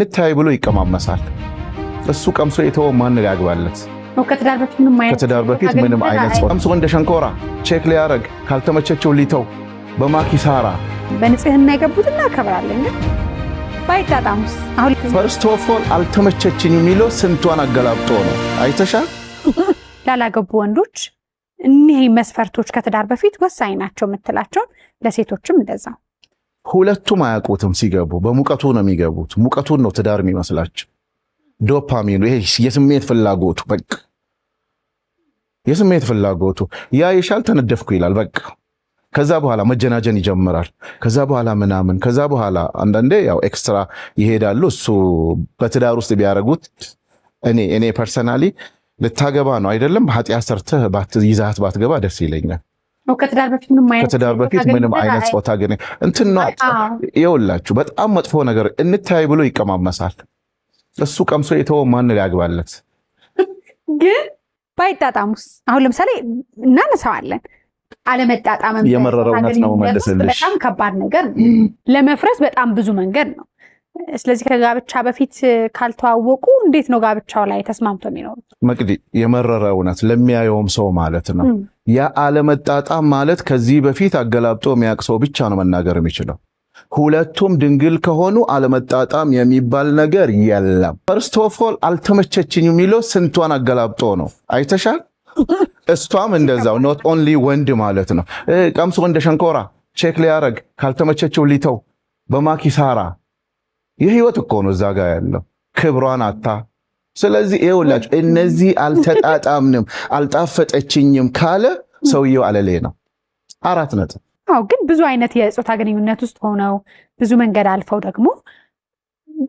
ልታይ ብሎ ይቀማመሳል እሱ ቀምሶ የተወው ማን ያግባለት ከትዳር በፊት ምንም አይነት ሰው ቀምሶ እንደ ሸንኮራ ቼክ ሊያረግ ካልተመቸቸው ሊተው በማኪሳራ በንጽህና የገቡትና ከብራለኝ ባይጣጣሙስ አሁን ፈርስት ኦፍ ኦል አልተመቸችኝ የሚለው ስንቷን አገላብጦ ነው አይተሻል ላላገቡ ወንዶች እነዚህ መስፈርቶች ከትዳር በፊት ወሳኝ ናቸው የምትላቸው ለሴቶችም እንደዛው ሁለቱም አያውቁትም ሲገቡ በሙቀቱ ነው የሚገቡት ሙቀቱን ነው ትዳር የሚመስላቸው ዶፓሚኑ ይሄ የስሜት ፍላጎቱ በቃ የስሜት ፍላጎቱ ያ ይሻል ተነደፍኩ ይላል በቃ ከዛ በኋላ መጀናጀን ይጀምራል ከዛ በኋላ ምናምን ከዛ በኋላ አንዳንዴ ያው ኤክስትራ ይሄዳሉ እሱ በትዳር ውስጥ ቢያረጉት እኔ ፐርሰናሊ ልታገባ ነው አይደለም ኃጢያት ሰርተህ ይዛት ባትገባ ደስ ይለኛል ከትዳር በፊት ምንም አይነት ጾታ ግን እንትና ይውላችሁ በጣም መጥፎ ነገር እንታይ ብሎ ይቀማመሳል እሱ ቀምሶ የተወው ማን ያግባለት ግን ባይጣጣሙስ አሁን ለምሳሌ እናነሳዋለን አለመጣጣምም የመረረውነት ነው መልሰልሽ በጣም ከባድ ነገር ለመፍረስ በጣም ብዙ መንገድ ነው ስለዚህ ከጋብቻ በፊት ካልተዋወቁ እንዴት ነው ጋብቻው ላይ ተስማምቶ የሚኖሩት መቅዲ የመረረውነት ለሚያየውም ሰው ማለት ነው ያ አለመጣጣም ማለት ከዚህ በፊት አገላብጦ የሚያቅሰው ብቻ ነው መናገር የሚችለው ሁለቱም ድንግል ከሆኑ አለመጣጣም የሚባል ነገር የለም ፈርስት ኦፍ ኦል አልተመቸችኝ የሚለው ስንቷን አገላብጦ ነው አይተሻል እሷም እንደዛው ኖት ኦንሊ ወንድ ማለት ነው ቀምሶ እንደ ሸንኮራ ቼክ ሊያረግ ካልተመቸቸው ሊተው በማኪሳራ የህይወት እኮ ነው እዛ ጋር ያለው ክብሯን አታ ስለዚህ ይኸውላችሁ እነዚህ አልተጣጣምንም አልጣፈጠችኝም ካለ ሰውየው አለሌ ነው 4 ነጥብ ግን ብዙ አይነት የጾታ ግንኙነት ውስጥ ሆነው ብዙ መንገድ አልፈው ደግሞ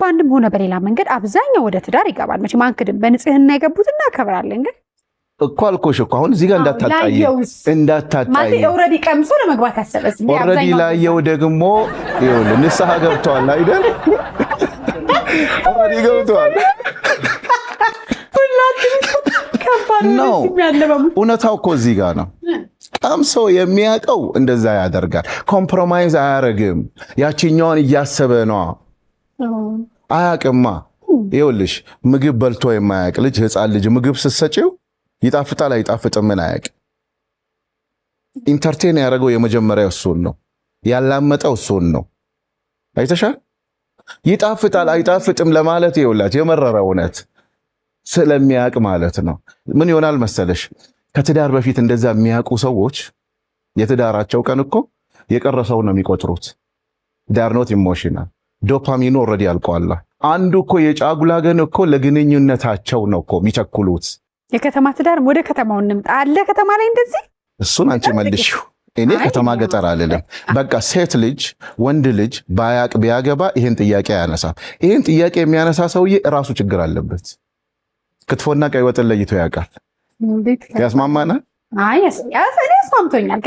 ባንድም ሆነ በሌላ መንገድ አብዛኛው ወደ ትዳር ይገባል መቼም አንክድም በንጽህና የገቡትና ከብራለኝ ግን እኮ አልኮሽ እኮ አሁን እዚህ ጋር እንዳታጣይ ማለት ኦሬዲ ቀምሶ ለመግባት ያሰበስ ኦሬዲ ላየው ደግሞ ይኸውልህ ንስሐ ገብቷል አይደል ኦሬዲ ገብቷል ከባድ ነው እውነታው እኮ እዚህ ጋር ነው ቀምሶ የሚያቀው እንደዛ ያደርጋል ኮምፕሮማይዝ አያረግም ያቺኛውን እያሰበ ነው አያቅማ ይኸውልሽ ምግብ በልቶ የማያቅ ልጅ ህፃን ልጅ ምግብ ስትሰጪው ይጣፍጣል አይጣፍጥም ምን አያቅ ኢንተርቴን ያደረገው የመጀመሪያው እሱን ነው ያላመጠው እሱን ነው አይተሻል ይጣፍጣል አይጣፍጥም ለማለት ይኸውላችሁ የመረረውነት ስለሚያቅ ማለት ነው ምን ይሆናል መሰለሽ ከትዳር በፊት እንደዛ የሚያቁ ሰዎች የትዳራቸው ቀን እኮ የቀረሰው ነው የሚቆጥሩት ዳር ኖት ኢሞሽናል ዶፓሚኑ ኦሬዲ አልቋል አንዱ እኮ የጫጉላ ገን እኮ ለግንኙነታቸው ነው እኮ የሚቸኩሉት የከተማ ትዳር ወደ ከተማው እንምጣ አለ ከተማ ላይ እንደዚህ እሱን አንቺ መልሽው እኔ ከተማ ገጠር አይደለም በቃ ሴት ልጅ ወንድ ልጅ ባያቅ ቢያገባ ይሄን ጥያቄ ያነሳ ይሄን ጥያቄ የሚያነሳ ሰውዬ ራሱ ችግር አለበት ክትፎና ቀይ ወጥ ለይቶ ያውቃል ያስማማና ያስማምቶኛል